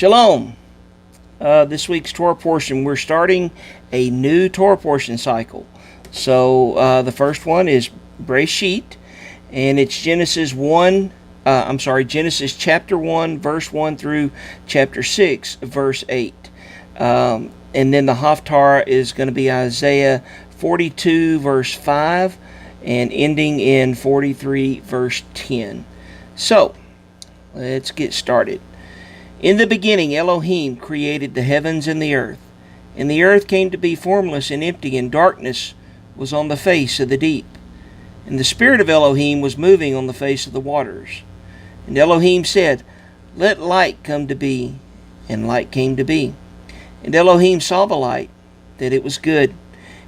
Shalom. This week's Torah portion, we're starting a new Torah portion cycle. So the first one is Breshit, and it's Genesis chapter 1, verse 1 through chapter 6, verse 8. And then the Haftarah is going to be Isaiah 42, verse 5, and ending in 43, verse 10. So, let's get started. In the beginning, Elohim created the heavens and the earth came to be formless and empty, and darkness was on the face of the deep. And the Spirit of Elohim was moving on the face of the waters. And Elohim said, "Let light come to be," and light came to be. And Elohim saw the light, that it was good.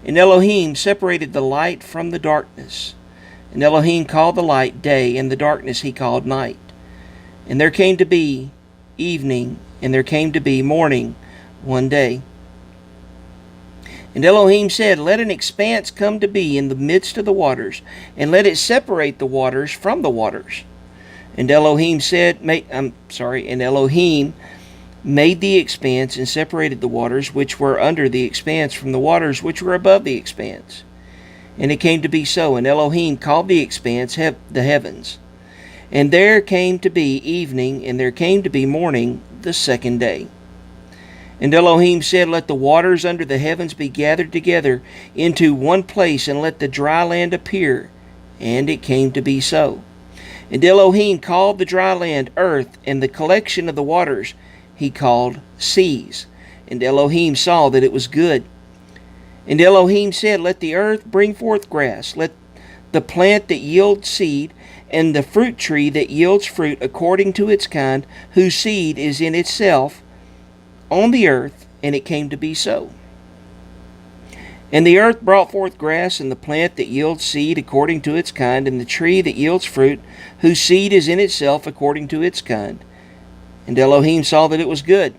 And Elohim separated the light from the darkness. And Elohim called the light day, and the darkness he called night. And there came to be evening, and there came to be morning one day. And Elohim said, "Let an expanse come to be in the midst of the waters, and let it separate the waters from the waters." And Elohim made the expanse and separated the waters which were under the expanse from the waters which were above the expanse. And it came to be so. And Elohim called the expanse the heavens. And there came to be evening, and there came to be morning the second day. And Elohim said, "Let the waters under the heavens be gathered together into one place, and let the dry land appear." And it came to be so. And Elohim called the dry land earth, and the collection of the waters he called seas. And Elohim saw that it was good. And Elohim said, "Let the earth bring forth grass, let the plant that yields seed, and the fruit tree that yields fruit according to its kind, whose seed is in itself on the earth." And it came to be so. And the earth brought forth grass, and the plant that yields seed according to its kind, and the tree that yields fruit, whose seed is in itself according to its kind. And Elohim saw that it was good.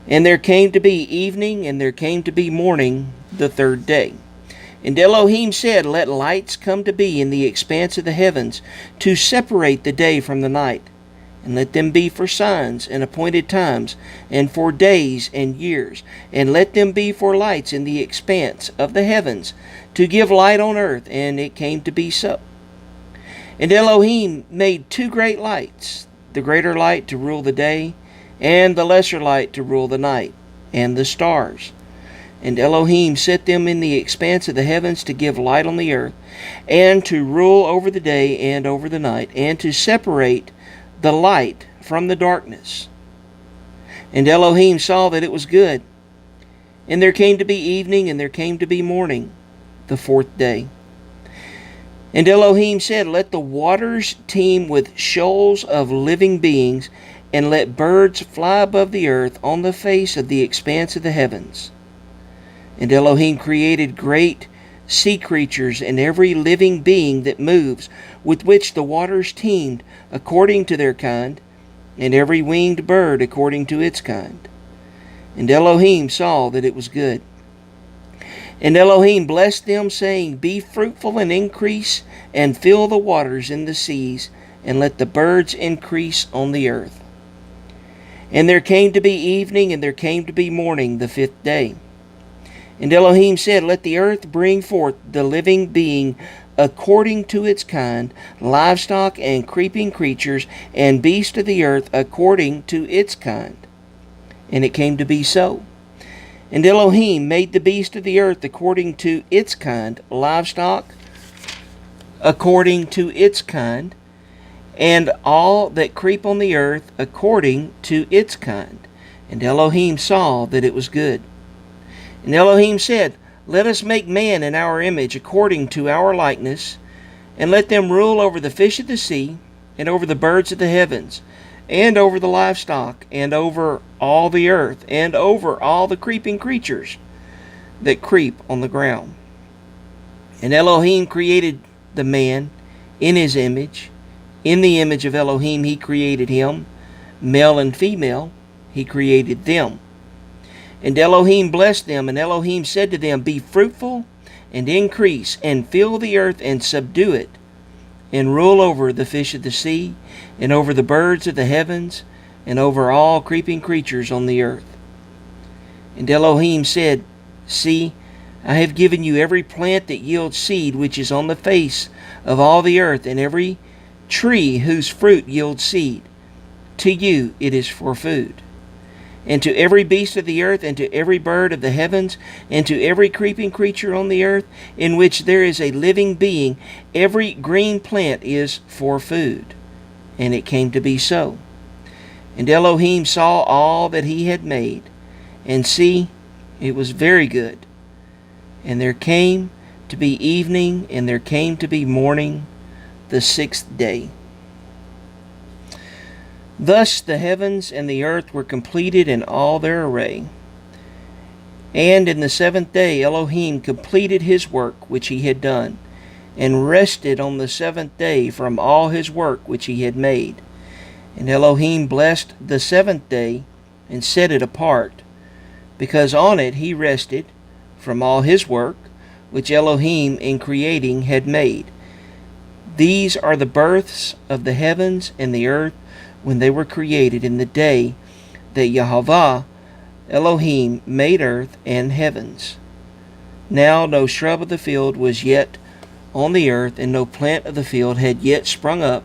And there came to be evening, and there came to be morning the third day. And Elohim said, "Let lights come to be in the expanse of the heavens, to separate the day from the night. And let them be for signs and appointed times, and for days and years. And let them be for lights in the expanse of the heavens, to give light on earth." And it came to be so. And Elohim made two great lights, the greater light to rule the day, and the lesser light to rule the night, and the stars. And Elohim set them in the expanse of the heavens to give light on the earth, and to rule over the day and over the night, and to separate the light from the darkness. And Elohim saw that it was good. And there came to be evening, and there came to be morning the fourth day. And Elohim said, "Let the waters teem with shoals of living beings, and let birds fly above the earth on the face of the expanse of the heavens." And Elohim created great sea creatures and every living being that moves, with which the waters teemed according to their kind, and every winged bird according to its kind. And Elohim saw that it was good. And Elohim blessed them, saying, "Be fruitful and increase, and fill the waters in the seas, and let the birds increase on the earth." And there came to be evening, and there came to be morning the fifth day. And Elohim said, "Let the earth bring forth the living being according to its kind, livestock and creeping creatures, and beasts of the earth according to its kind." And it came to be so. And Elohim made the beast of the earth according to its kind, livestock according to its kind, and all that creep on the earth according to its kind. And Elohim saw that it was good. And Elohim said, "Let us make man in our image, according to our likeness, and let them rule over the fish of the sea, and over the birds of the heavens, and over the livestock, and over all the earth, and over all the creeping creatures that creep on the ground." And Elohim created the man in his image. In the image of Elohim he created him. Male and female he created them. And Elohim blessed them, and Elohim said to them, "Be fruitful and increase, and fill the earth and subdue it, and rule over the fish of the sea, and over the birds of the heavens, and over all creeping creatures on the earth. And Elohim said, See, I have given you every plant that yields seed which is on the face of all the earth, and every tree whose fruit yields seed. To you it is for food. And to every beast of the earth, and to every bird of the heavens, and to every creeping creature on the earth, in which there is a living being, every green plant is for food. And it came to be so. And Elohim saw all that he had made, and see, it was very good. And there came to be evening, and there came to be morning, the sixth day. Thus the heavens and the earth were completed in all their array. And in the seventh day Elohim completed his work which he had done, and rested on the seventh day from all his work which he had made. And Elohim blessed the seventh day, and set it apart, because on it he rested from all his work which Elohim in creating had made. These are the births of the heavens and the earth, when they were created in the day that Yehovah Elohim made earth and heavens. Now no shrub of the field was yet on the earth, and no plant of the field had yet sprung up,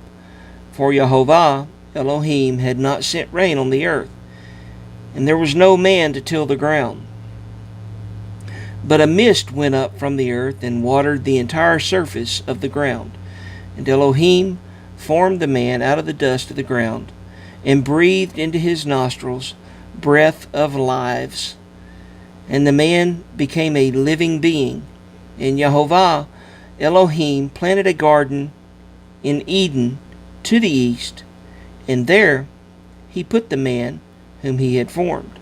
for Yehovah Elohim had not sent rain on the earth, and there was no man to till the ground. But a mist went up from the earth and watered the entire surface of the ground. And Elohim formed the man out of the dust of the ground, and breathed into his nostrils breath of lives. And the man became a living being. And Yehovah Elohim planted a garden in Eden to the east, and there he put the man whom he had formed.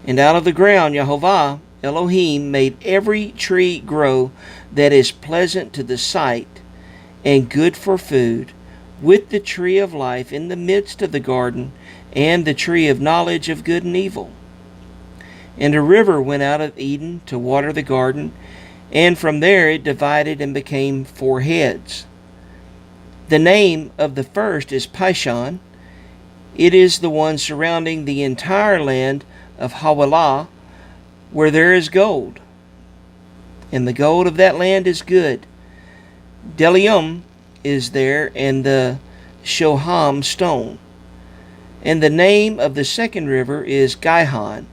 And out of the ground Yehovah Elohim made every tree grow that is pleasant to the sight, and good for food, with the tree of life in the midst of the garden, and the tree of knowledge of good and evil. And a river went out of Eden to water the garden, and from there it divided and became 4 heads. The name of the first is Pishon. It is the one surrounding the entire land of Havilah, where there is gold, and the gold of that land is good. Bdellium is there, and the Shoham stone. And the name of the second river is Gihon.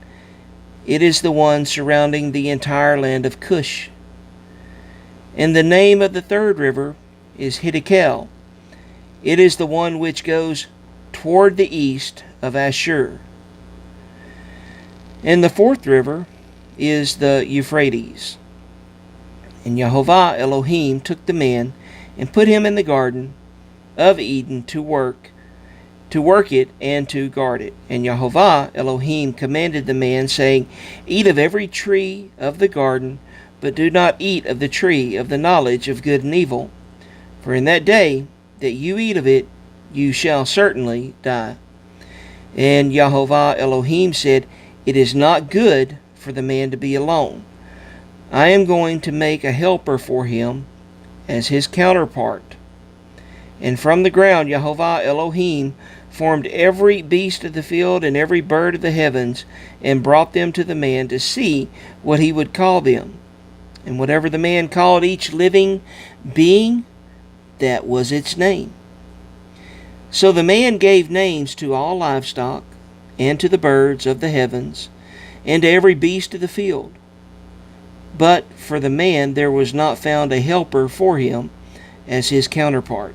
It is the one surrounding the entire land of Cush. And the name of the third river is Hiddekel. It is the one which goes toward the east of Ashur. And the fourth river is the Euphrates. And Yehovah Elohim took the man and put him in the garden of Eden to work it and to guard it. And Yehovah Elohim commanded the man, saying, Eat of every tree of the garden, but do not eat of the tree of the knowledge of good and evil. For in that day that you eat of it, you shall certainly die. And Yehovah Elohim said, It is not good for the man to be alone. I am going to make a helper for him as his counterpart. And from the ground Yehovah Elohim formed every beast of the field and every bird of the heavens, and brought them to the man to see what he would call them. And whatever the man called each living being, that was its name. So the man gave names to all livestock, and to the birds of the heavens, and to every beast of the field. But for the man there was not found a helper for him as his counterpart.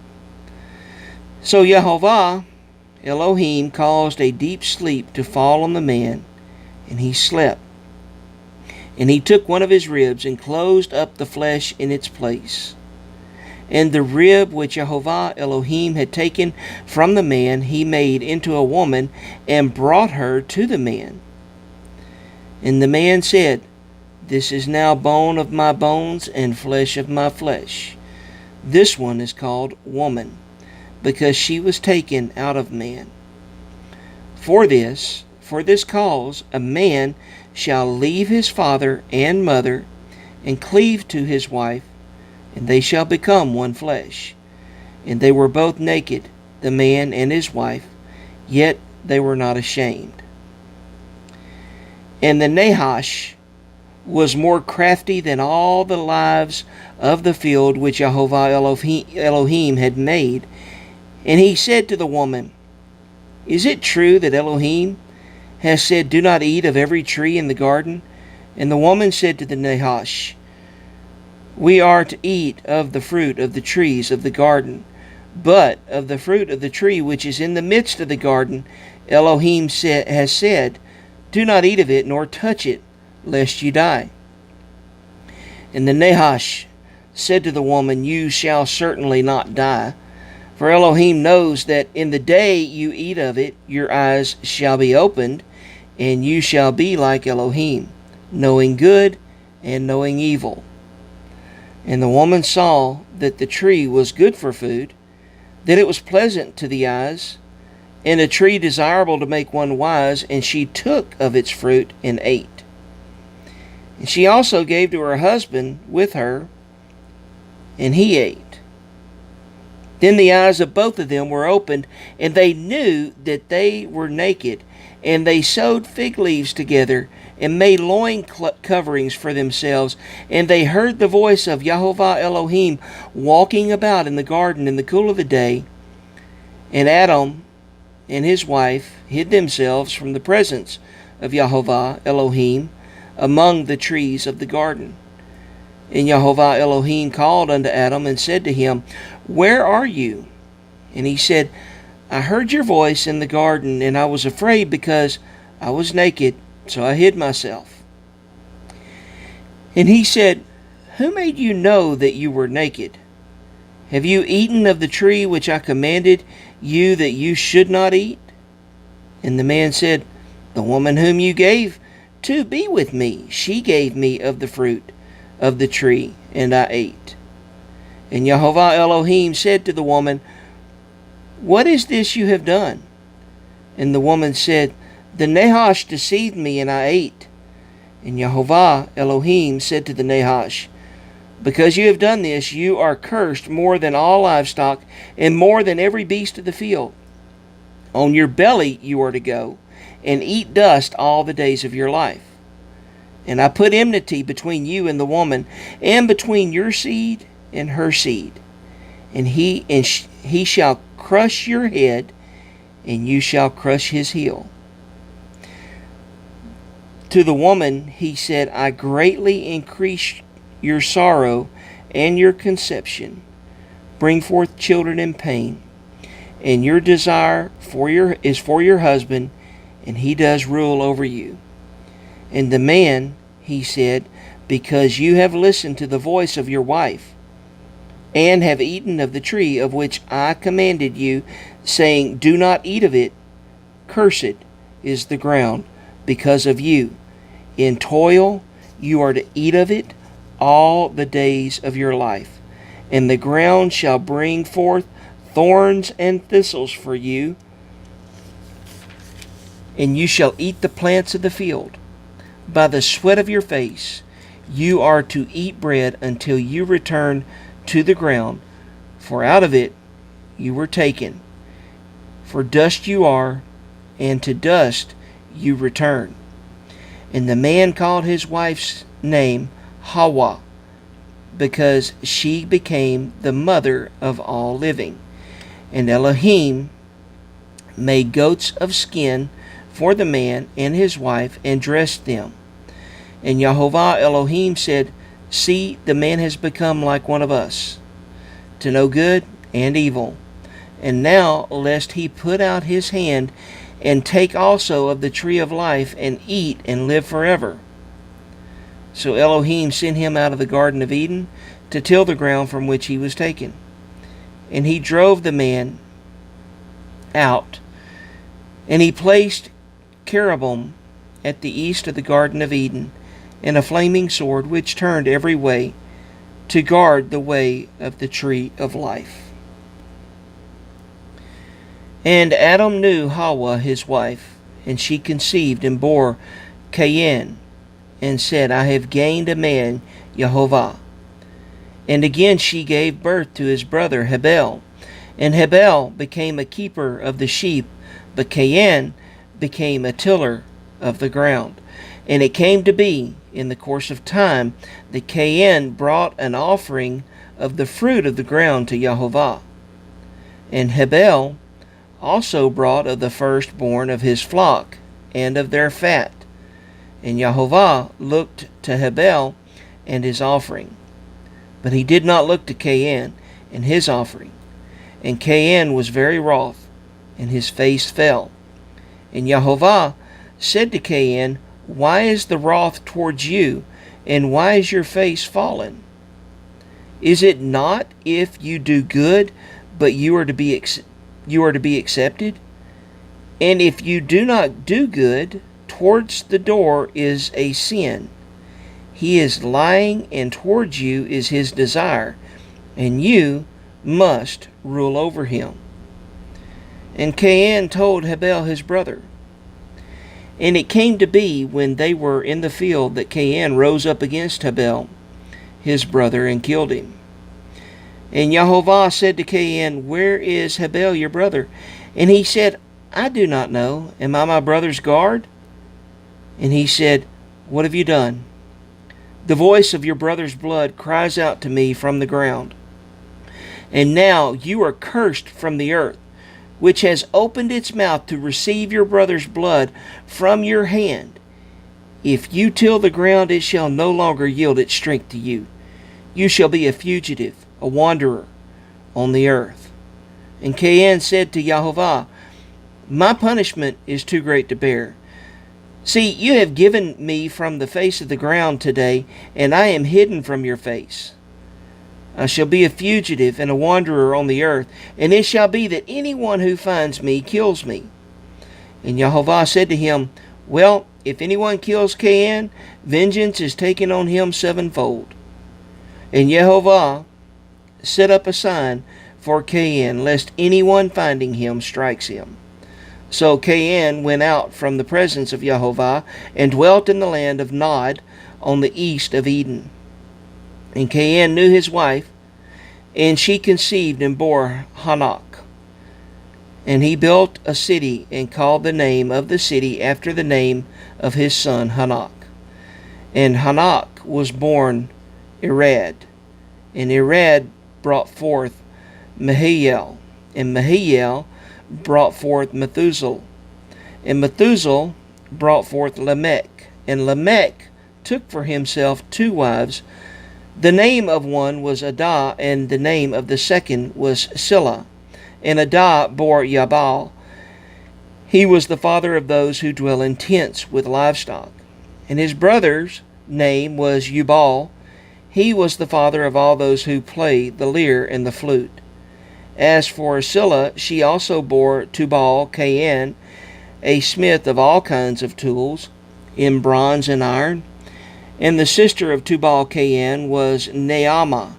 So Yehovah Elohim caused a deep sleep to fall on the man, and he slept. And he took one of his ribs and closed up the flesh in its place. And the rib which Yehovah Elohim had taken from the man he made into a woman, and brought her to the man. And the man said, This is now bone of my bones and flesh of my flesh. This one is called woman, because she was taken out of man. For this cause, a man shall leave his father and mother, and cleave to his wife, and they shall become one flesh. And they were both naked, the man and his wife, yet they were not ashamed. And the Nahash was more crafty than all the lives of the field which Jehovah Elohim had made. And he said to the woman, Is it true that Elohim has said, Do not eat of every tree in the garden? And the woman said to the Nahash, We are to eat of the fruit of the trees of the garden, but of the fruit of the tree which is in the midst of the garden, Elohim has said, Do not eat of it, nor touch it, lest you die. And the Nahash said to the woman, You shall certainly not die. For Elohim knows that in the day you eat of it, your eyes shall be opened, and you shall be like Elohim, knowing good and knowing evil. And the woman saw that the tree was good for food, that it was pleasant to the eyes, and a tree desirable to make one wise, and she took of its fruit and ate. And she also gave to her husband with her, and he ate. Then the eyes of both of them were opened, and they knew that they were naked. And they sewed fig leaves together, and made loin coverings for themselves. And they heard the voice of Jehovah Elohim walking about in the garden in the cool of the day. And Adam and his wife hid themselves from the presence of Jehovah Elohim among the trees of the garden. And Jehovah Elohim called unto Adam and said to him, Where are you? And he said, I heard your voice in the garden, and I was afraid because I was naked, so I hid myself. And he said, Who made you know that you were naked? Have you eaten of the tree which I commanded you that you should not eat? And the man said, The woman whom you gave to be with me, she gave me of the fruit of the tree, and I ate. And Jehovah Elohim said to the woman, What is this you have done? And the woman said, The Nahash deceived me, and I ate. And Jehovah Elohim said to the Nahash, Because you have done this, you are cursed more than all livestock, and more than every beast of the field. On your belly you are to go, and eat dust all the days of your life. And I put enmity between you and the woman, and between your seed and her seed. And he shall crush your head, and you shall crush his heel. To the woman he said, I greatly increase your sorrow and your conception. Bring forth children in pain. And your desire is for your husband, and he does rule over you. And the man, he said, Because you have listened to the voice of your wife, and have eaten of the tree of which I commanded you, saying, Do not eat of it, cursed is the ground because of you. In toil you are to eat of it all the days of your life. And the ground shall bring forth thorns and thistles for you, and you shall eat the plants of the field. By the sweat of your face you are to eat bread until you return to the ground, for out of it you were taken. For dust you are, and to dust you return. And the man called his wife's name Hawa, because she became the mother of all living. And Elohim made goats of skin for the man and his wife, and dressed them. And Jehovah Elohim said, See, the man has become like one of us, to know good and evil. And now, lest he put out his hand, and take also of the tree of life, and eat, and live forever. So Elohim sent him out of the Garden of Eden, to till the ground from which he was taken. And he drove the man out, and he placed cherubim at the east of the Garden of Eden, and a flaming sword which turned every way, to guard the way of the tree of life. And Adam knew Hawa his wife, and she conceived and bore Cain, and said, I have gained a man, Jehovah. And again she gave birth to his brother Hebel. And Hebel became a keeper of the sheep, but Cain became a tiller of the ground. And it came to be, in the course of time, that Cain brought an offering of the fruit of the ground to Jehovah. And Hebel also brought of the firstborn of his flock, and of their fat. And Jehovah looked to Hebel and his offering, but he did not look to Cain and his offering. And Cain was very wroth, and his face fell. And Jehovah said to Cain, Why is the wrath towards you, and why is your face fallen? Is it not if you do good, but you are to be accepted? And if you do not do good, towards the door is a sin. He is lying, and towards you is his desire, and you must rule over him. And Cain told Hebel his brother. And it came to be, when they were in the field, that Cain rose up against Hebel his brother, and killed him. And Jehovah said to Cain, Where is Hebel your brother? And he said, I do not know. Am I my brother's guard? And he said, What have you done? The voice of your brother's blood cries out to me from the ground. And now you are cursed from the earth, which has opened its mouth to receive your brother's blood from your hand. If you till the ground, it shall no longer yield its strength to you. You shall be a fugitive, a wanderer on the earth. And Cain said to Jehovah, My punishment is too great to bear. See, you have given me from the face of the ground today, and I am hidden from your face. I shall be a fugitive and a wanderer on the earth, and it shall be that anyone who finds me kills me. And Jehovah said to him, Well, if anyone kills Cain, vengeance is taken on him sevenfold. And Jehovah set up a sign for Cain, lest anyone finding him strikes him. So Cain went out from the presence of Jehovah, and dwelt in the land of Nod, on the east of Eden. And Cain knew his wife, and she conceived and bore Hanok. And he built a city, and called the name of the city after the name of his son Hanok. And Hanok was born Irad, and Irad brought forth Mehiel, and Mehiel brought forth Methuselah, and Methuselah brought forth Lamech, and Lamech took for himself 2 wives. The name of one was Adah, and the name of the second was Silla. And Adah bore Jabal. He was the father of those who dwell in tents with livestock. And his brother's name was Ubal. He was the father of all those who play the lyre and the flute. As for Silla, she also bore Tubal Cain, a smith of all kinds of tools, in bronze and iron. And the sister of Tubal Cain was Naamah.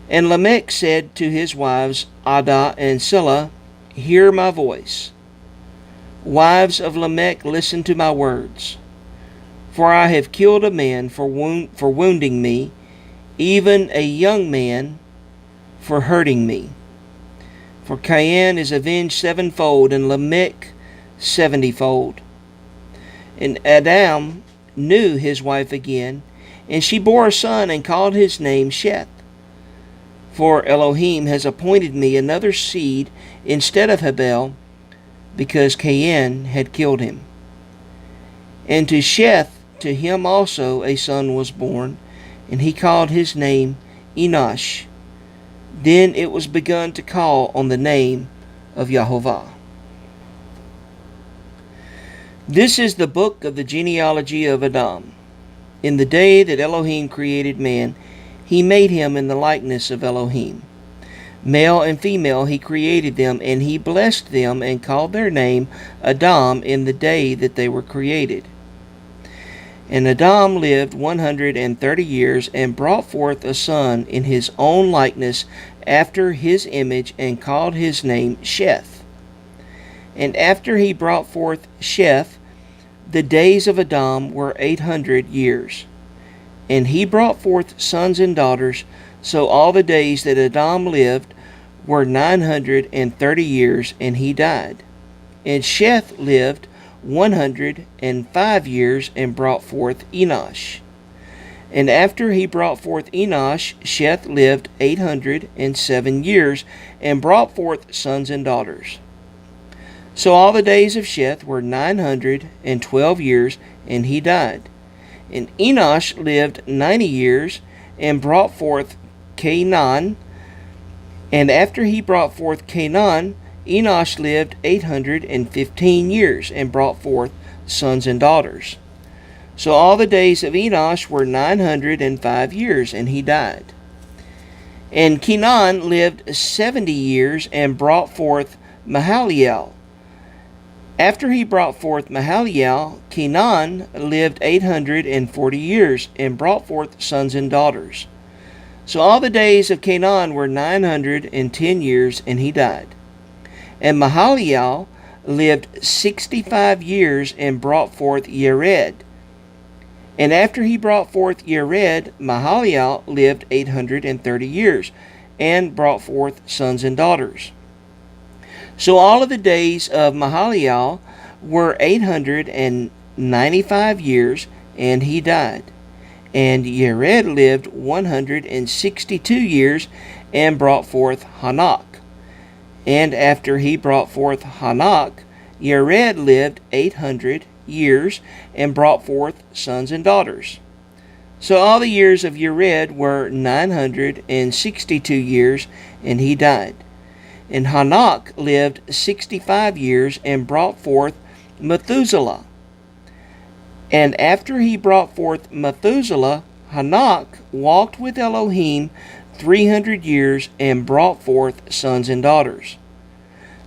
And Lamech said to his wives Adah and Silla, Hear my voice. Wives of Lamech, listen to my words. For I have killed a man for wounding me, even a young man for hurting me. For Cain is avenged sevenfold, and Lamech 70-fold. And Adam knew his wife again, and she bore a son, and called his name Sheth. For Elohim has appointed me another seed instead of Hebel, because Cain had killed him. And to Sheth, to him also a son was born, and he called his name Enosh. Then it was begun to call on the name of Jehovah. This is the book of the genealogy of Adam. In the day that Elohim created man, he made him in the likeness of Elohim. Male and female he created them, and he blessed them and called their name Adam in the day that they were created. And Adam lived 130 years, and brought forth a son in his own likeness after his image, and called his name Sheth. And after he brought forth Sheth, the days of Adam were 800 years. And he brought forth sons and daughters, so all the days that Adam lived were 930 years, and he died. And Sheth lived 105 years and brought forth Enosh. And after he brought forth Enosh, Sheth lived 807 years and brought forth sons and daughters. So all the days of Sheth were 912 years, and he died. And Enosh lived 90 years and brought forth Cainan. And after he brought forth Cainan, Enosh lived 815 years and brought forth sons and daughters. So all the days of Enosh were 905 years, and he died. And Cainan lived 70 years and brought forth Mahalalel. After he brought forth Mahalalel, Cainan lived 840 years and brought forth sons and daughters. So all the days of Cainan were 910 years, and he died. And Mahalalel lived 65 years and brought forth Yered. And after he brought forth Yered, Mahalalel lived 830 years and brought forth sons and daughters. So all of the days of Mahalalel were 895 years, and he died. And Yered lived 162 years and brought forth Hanok. And after he brought forth Hanok, Yered lived 800 years and brought forth sons and daughters. So all the years of Yered were 962 years, and he died. And Hanok lived 65 years and brought forth Methuselah. And after he brought forth Methuselah, Hanok walked with Elohim 300 years and brought forth sons and daughters.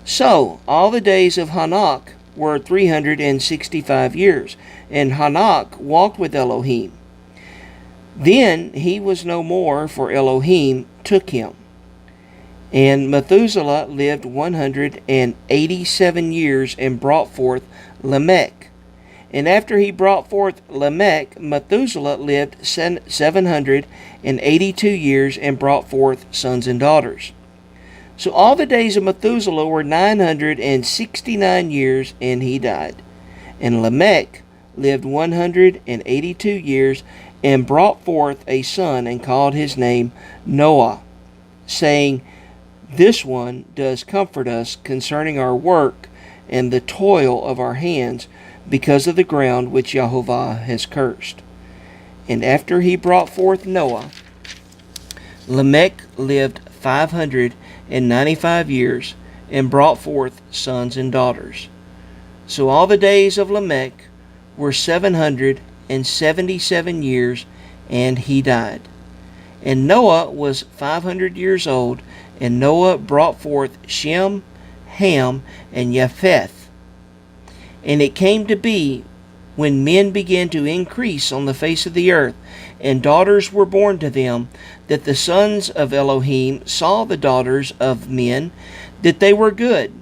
So all the days of Hanok were 365 years, and Hanok walked with Elohim. Then he was no more, for Elohim took him. And Methuselah lived 187 years and brought forth Lamech. And after he brought forth Lamech, Methuselah lived 782 years and brought forth sons and daughters. So all the days of Methuselah were 969 years, and he died. And Lamech lived 182 years and brought forth a son and called his name Noah, saying, This one does comfort us concerning our work and the toil of our hands, because of the ground which Jehovah has cursed. And after he brought forth Noah, Lamech lived 595 years and brought forth sons and daughters. So all the days of Lamech were 777 years, and he died. And Noah was 500 years old, and Noah brought forth Shem, Ham, and Japheth. And it came to be, when men began to increase on the face of the earth, and daughters were born to them, that the sons of Elohim saw the daughters of men, that they were good,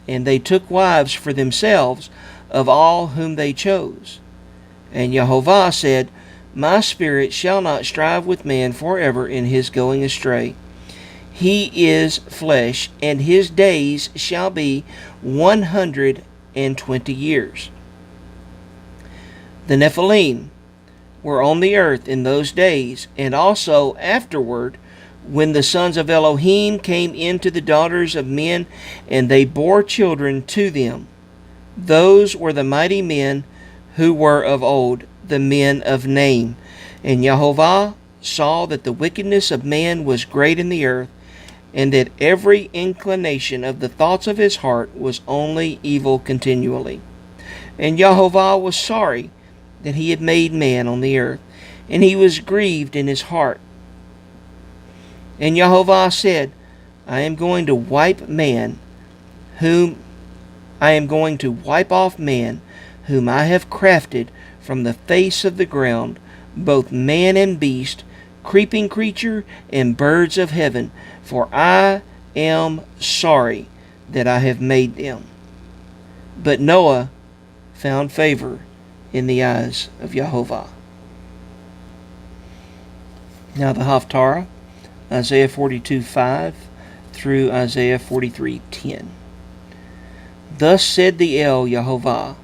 and they took wives for themselves of all whom they chose. And Jehovah said, My spirit shall not strive with man forever in his going astray. He is flesh, and his days shall be 120 years. The Nephilim were on the earth in those days, and also afterward, when the sons of Elohim came into the daughters of men, and they bore children to them. Those were the mighty men who were of old, the men of name. And Jehovah saw that the wickedness of man was great in the earth, and that every inclination of the thoughts of his heart was only evil continually. And Jehovah was sorry that he had made man on the earth, and he was grieved in his heart. And Jehovah said, I am going to wipe off man, whom I have crafted from the face of the ground, both man and beast, creeping creature and birds of heaven, for I am sorry that I have made them. But Noah found favor in the eyes of Jehovah. Now the Haftarah, Isaiah 42:5 through Isaiah 43:10. Thus said the El Yehovah,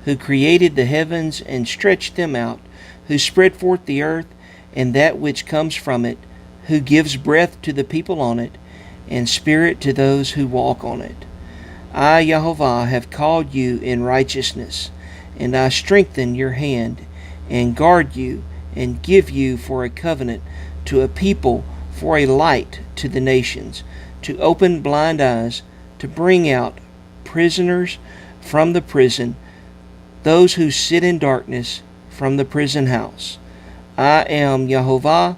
who created the heavens and stretched them out, who spread forth the earth and that which comes from it, who gives breath to the people on it, and spirit to those who walk on it. I, Yehovah, have called you in righteousness, and I strengthen your hand, and guard you, and give you for a covenant to a people, for a light to the nations, to open blind eyes, to bring out prisoners from the prison, those who sit in darkness from the prison house. I am Yehovah,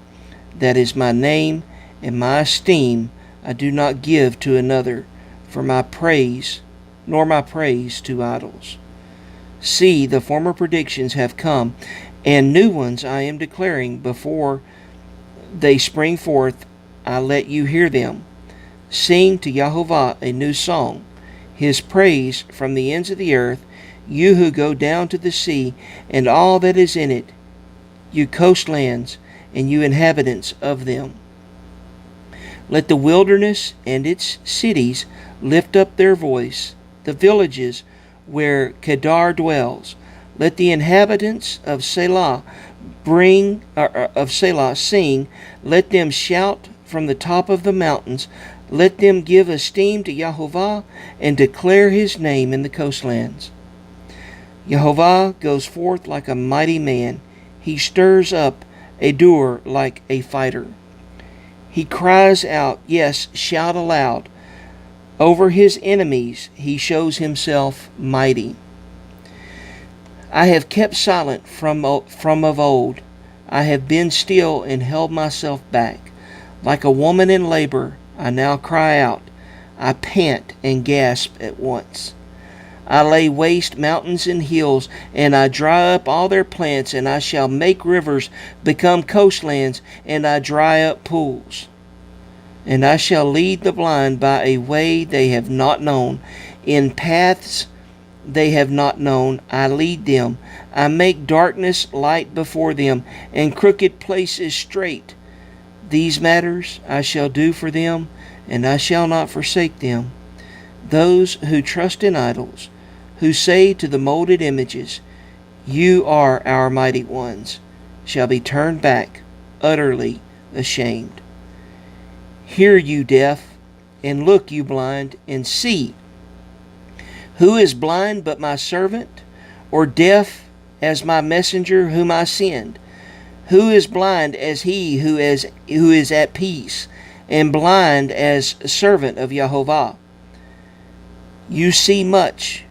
that is my name, and my esteem I do not give to another, for my praise, nor my praise to idols. See, the former predictions have come, and new ones I am declaring before they spring forth. I let you hear them. Sing to Yehovah a new song, his praise from the ends of the earth, you who go down to the sea, and all that is in it, you coastlands, and you inhabitants of them. Let the wilderness and its cities lift up their voice, the villages where Kedar dwells. Let the inhabitants of Selah sing. Let them shout from the top of the mountains. Let them give esteem to Yehovah and declare his name in the coastlands. Yehovah goes forth like a mighty man. He stirs up a doer like a fighter. He cries out, yes, shout aloud. Over his enemies he shows himself mighty. I have kept silent from of old. I have been still and held myself back. Like a woman in labor, I now cry out. I pant and gasp at once. I lay waste mountains and hills, and I dry up all their plants, and I shall make rivers become coastlands, and I dry up pools. And I shall lead the blind by a way they have not known. In paths they have not known, I lead them. I make darkness light before them, and crooked places straight. These matters I shall do for them, and I shall not forsake them. Those who trust in idols, who say to the molded images, you are our mighty ones, shall be turned back, utterly ashamed. Hear, you deaf, and look, you blind, and see. Who is blind but my servant, or deaf as my messenger whom I send? Who is blind as he who is at peace, and blind as a servant of Yehovah? You see much,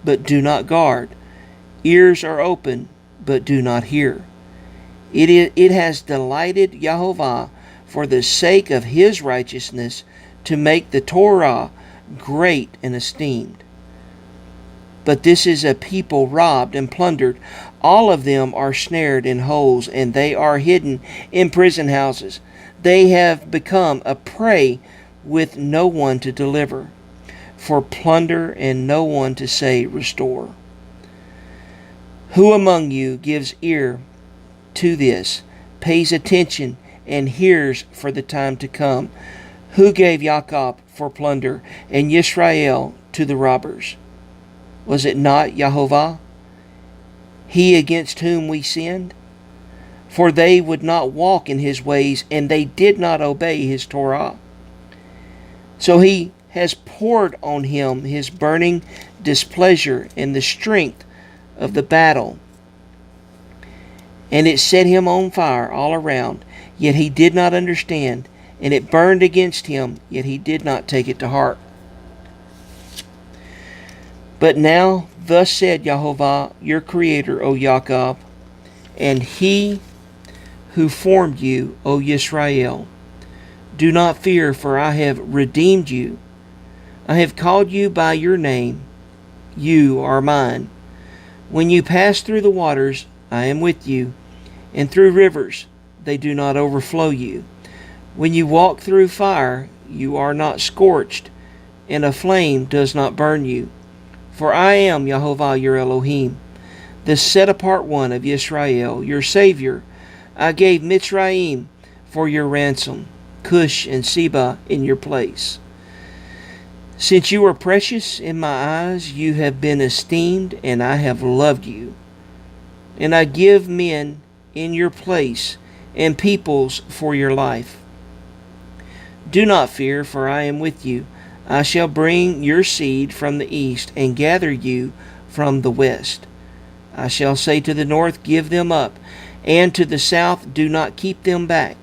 but do not guard. Ears are open, but do not hear. It has delighted Yehovah for the sake of his righteousness to make the Torah great and esteemed. But this is a people robbed and plundered. All of them are snared in holes, and they are hidden in prison houses. They have become a prey with no one to deliver, for plunder and no one to say, restore. Who among you gives ear to this, pays attention, and hears for the time to come? Who gave Jacob for plunder, and Yisrael to the robbers? Was it not Yehovah, he against whom we sinned? For they would not walk in his ways, and they did not obey his Torah. So he has poured on him his burning displeasure and the strength of the battle, and it set him on fire all around, yet he did not understand, and it burned against him, yet he did not take it to heart. But now, thus said Yehovah, your Creator, O Jacob, and he who formed you, O Yisrael, do not fear, for I have redeemed you. I have called you by your name. You are mine. When you pass through the waters, I am with you, and through rivers, they do not overflow you. When you walk through fire, you are not scorched, and a flame does not burn you. For I am Yehovah your Elohim, the set-apart one of Yisrael, your Savior. I gave Mitzrayim for your ransom, Cush and Seba in your place. Since you are precious in my eyes, you have been esteemed, and I have loved you. And I give men in your place and peoples for your life. Do not fear, for I am with you. I shall bring your seed from the east and gather you from the west. I shall say to the north, give them up, and to the south, do not keep them back.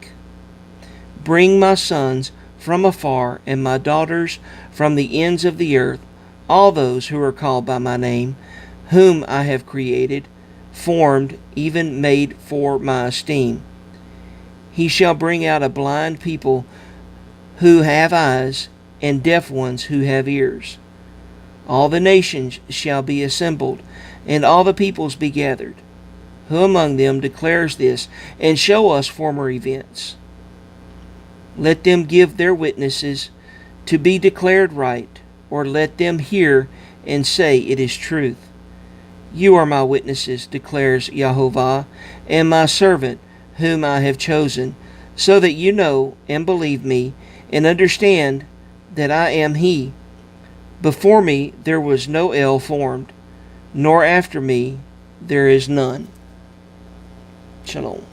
Bring my sons from afar and my daughters from the ends of the earth, all those who are called by my name, whom I have created, formed, even made for my esteem. He shall bring out a blind people who have eyes, and deaf ones who have ears. All the nations shall be assembled, and all the peoples be gathered. Who among them declares this, and show us former events? Let them give their witnesses to be declared right, or let them hear and say it is truth. You are my witnesses, declares Yahovah, and my servant whom I have chosen, so that you know and believe me, and understand that I am He. Before me there was no El formed, nor after me there is none. Shalom.